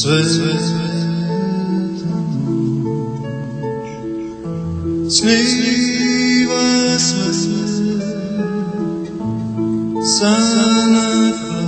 sveta noć sniva sve sana kraj.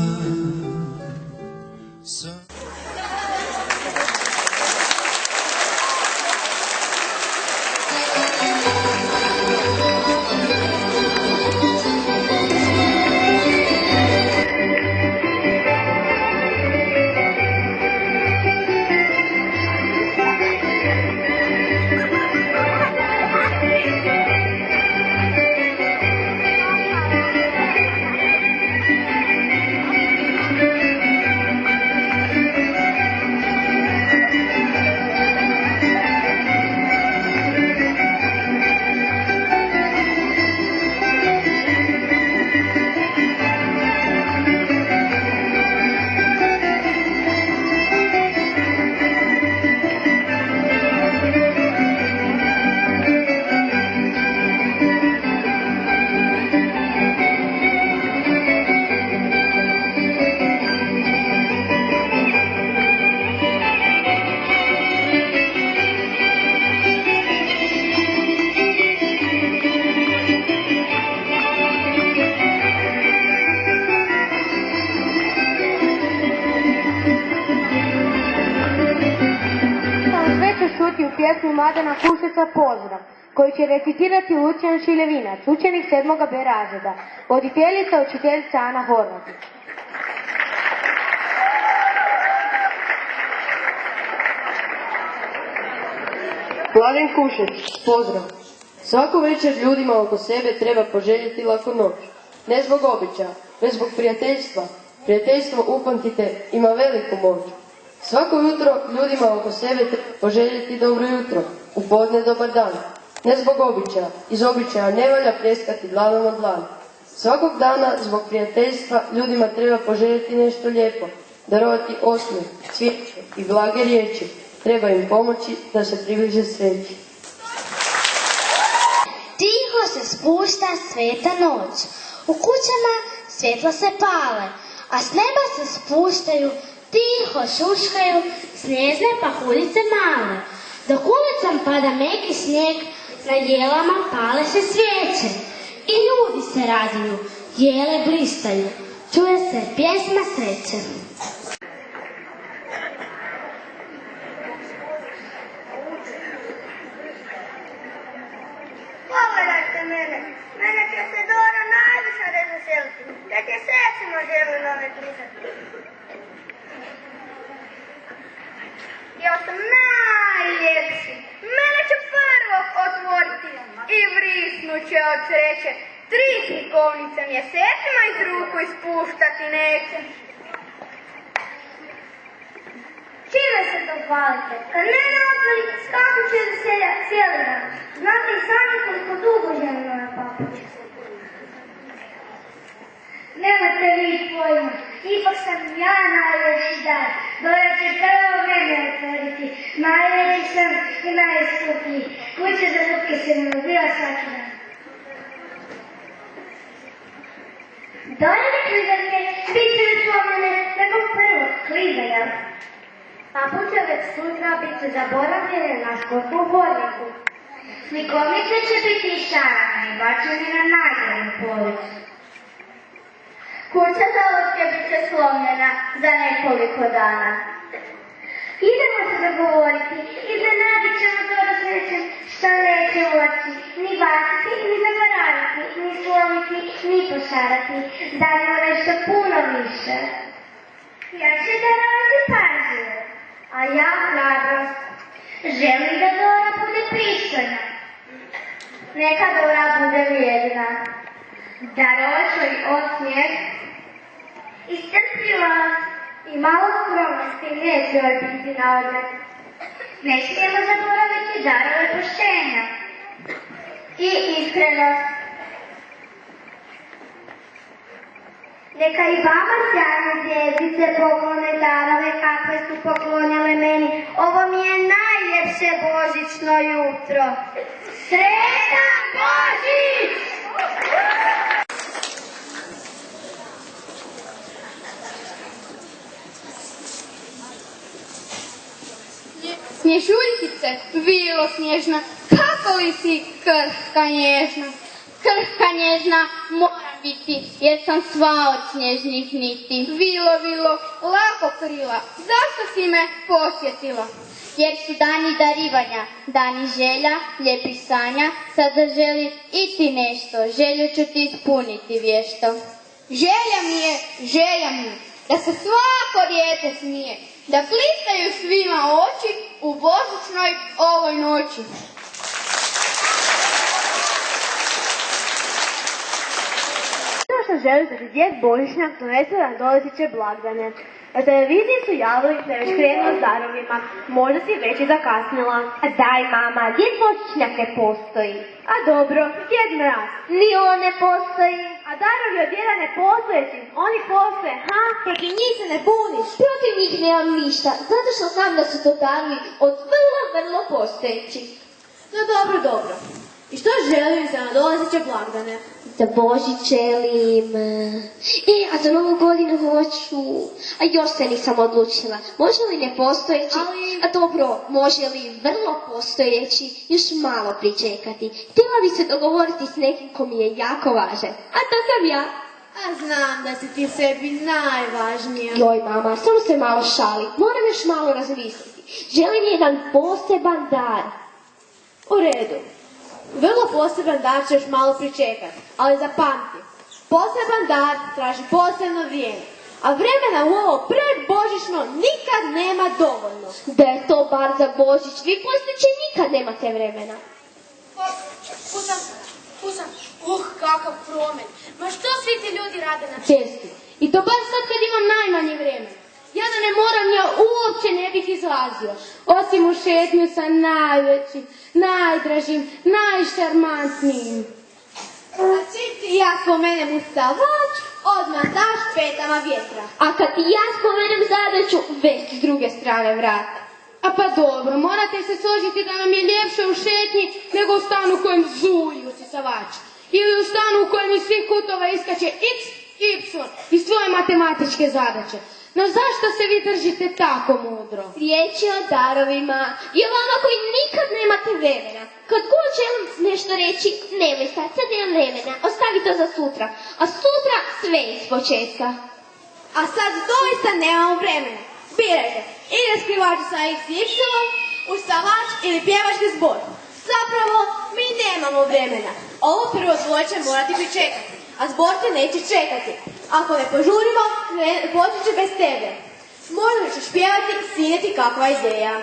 U pjesmi Mladena Kušeca Pozdrav, koju će recitirati Lucijan Šiljevinac, učenik 7. B razreda, voditeljica, učiteljica Ana Horvatić. Mladen Kušec, pozdrav. Svaku večer ljudima oko sebe treba poželjeti laku noć. Ne zbog običaja, već zbog prijateljstva. Prijateljstvo, upamtite, ima veliku moć. Svako jutro ljudima oko sebe treba poželjeti dobro jutro, u podne dobar dan. Ne zbog običaja, iz običaja ne valja pljeskati dlanom od dlan. Svakog dana zbog prijateljstva ljudima treba poželjeti nešto lijepo, darovati osmijeh, cvijeće i blage riječi. Treba im pomoći da se približe sreći. Tiho se spušta sveta noć, u kućama svjetla se pale, a s neba se spuštaju, tiho šuškaju snježne pahuljice male. Dok ulicom pada meki snijeg, na jelama pale se svijeće i ljudi se raduju, jele blistaju, čuje se pjesma sreće. Pogledajte mene, mene će se Dora najviše razveseliti, da će srećima želi nove pisati. Ja sam najljepši, mene će prvo otvoriti i vrisnut će od sreće. 3 slikovnice mjesecima iz ruku ispuštati neće. Čime se to hvalite? Kad mene otvori, skakut će za cijeli dan. Znate i sami koliko dugo želim ove papuče. Nemate vi pojma, ipak sam ja najveći dar. Dora će prvo mene otvoriti. Najveći sam i najskuplji. Kuće za ruke se mi ubila svaki dan. Dora ne klizanje, bit će već pomene, nego prvo kliza, jel? Papuče već sutra bit će zaboravljene na školskom hodniku. Slikovnice će biti išarane i bačene na najgornju policu. Kuća za lutke bit će slomljena za nekoliko dana. Idemo se dogovoriti, iznenadit ćemo Doru srećem što neće uoči, ni baciti, ni zaboraviti, ni slomiti, ni pošarati. Darimo nešto puno više. Ja ću darovati pažnju, a ja hrabrost. Želim da Dora bude pristojna. Neka Dora bude vrijedna. Darovat ću i osmijeh i strpljivost i malo skromnosti neće joj biti na odmet. Ne smijemo zaboraviti darove poštenja i iskrenost. Neka i vama sjajne zvjezdice poklone darove kakve su poklonjale meni. Ovo mi je najljepše božićno jutro. Sretan Božić! Snježuljkice, vilo snježna, kako li si krhka nježna? Krhka nježna moram biti, jer sam sva od snježnih niti. Vilo, vilo, lako krila, zašto si me posjetila? Jer su dani darivanja, dani želja, lijepih sanja, sada želim i ti nešto, želju ću ti ispuniti vješto. Želja mi je, da se svako dijete smije, da blistaju svima oči u božićnoj ovoj noći. Ono što želi da ti djed Božićnjak donese na dolazeće blagdane. Na televiziji su javili da je već krenuo s darovima. Možda si već i zakasnila. A daj mama, djed Božićnjak ne postoji. A dobro, Djed Mraz. Ni on ne postoji. A darovi od djeda ne postojeći. Oni postoje, ha? Protiv njih se ne buniš. Protiv njih nemam ništa, zato što znam da su to darovi od vrlo postojeći. No dobro. I što želim za nadolazeće blagdane? Za Božić želim... a za Novu godinu hoću... A još se nisam odlučila. Može li nepostojeći? A dobro, može li vrlo postojeći još malo pričekati? Htjela bi se dogovoriti s nekim ko mi je jako važan. A to sam ja. A znam da si ti sebi najvažnija. Joj mama, samo se malo šali. Moram još malo razmisliti. Želim jedan poseban dar. U redu. Vrlo poseban dar ćeš malo pričekati, ali zapamti. Poseban dar traži posebno vrijeme, a vremena u ovo predbožićno nikad nema dovoljno. Da je to bar za Božić, vi poslije nikad nemate vremena. Pušam, kakav promen. Ma što svi ti ljudi rade na Cesti. I to baš sad kad imam najmanje vremena. Ja da ne moram, ja uopće ne bih izlazio. Osim u šetnju sa najvećim, najdražim, najšarmantnijim. A čim ti ja spomenem ustavač, odmah daš petama vjetra. A kad ti ja spomenem zadaću, već s druge strane vrata. A pa dobro, morate se složiti da nam je ljepše u šetnji nego u stanu u kojem zuji usisavač. Ili u stanu u kojem iz svih kutova iskače x, y i svoje matematičke zadaće. No zašto se vi držite tako mudro? Riječ je o darovima i o vama koji nikad nemate vremena. Kad god želim nešto reći, nemoj sad nemam vremena, ostavi to za sutra. A sutra sve ispočetka. A sad doista nemamo vremena. Birajte, ili skrivač sa x i y, ustavač ili pjevački zbor. Zapravo, mi nemamo vremena. Ovo prvo dvoje će morati pričekati, a zbor te neće čekati. Ako ne požurimo, počet će bez tebe. Možda ćeš pjevati i sinjeti kakva ideja.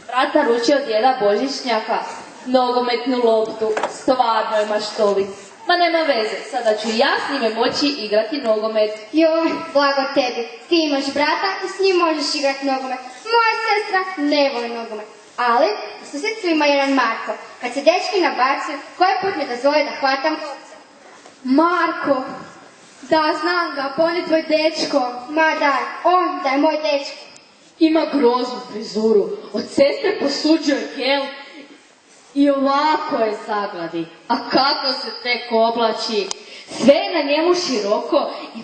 Brat naručio od djeda Božićnjaka nogometnu loptu, stvarno je maštovit. Ma nema veze, sada ću ja s njime moći igrati nogomet. Joj, blago tebi, ti imaš brata i s njim možeš igrati nogomet. Moja sestra ne voli nogomet. Ali, u susjedstvu ima jedan Marko. Kad se dečki nabacuju, koji put me dozvoli da hvatam loptu. Marko, da znam ga, pa on je tvoj dečko. Ma daj, on da je moj dečko. Ima groznu frizuru, od sestre posuđuje gel i ovako je zagladi. A kako se tek oblači, sve je na njemu široko i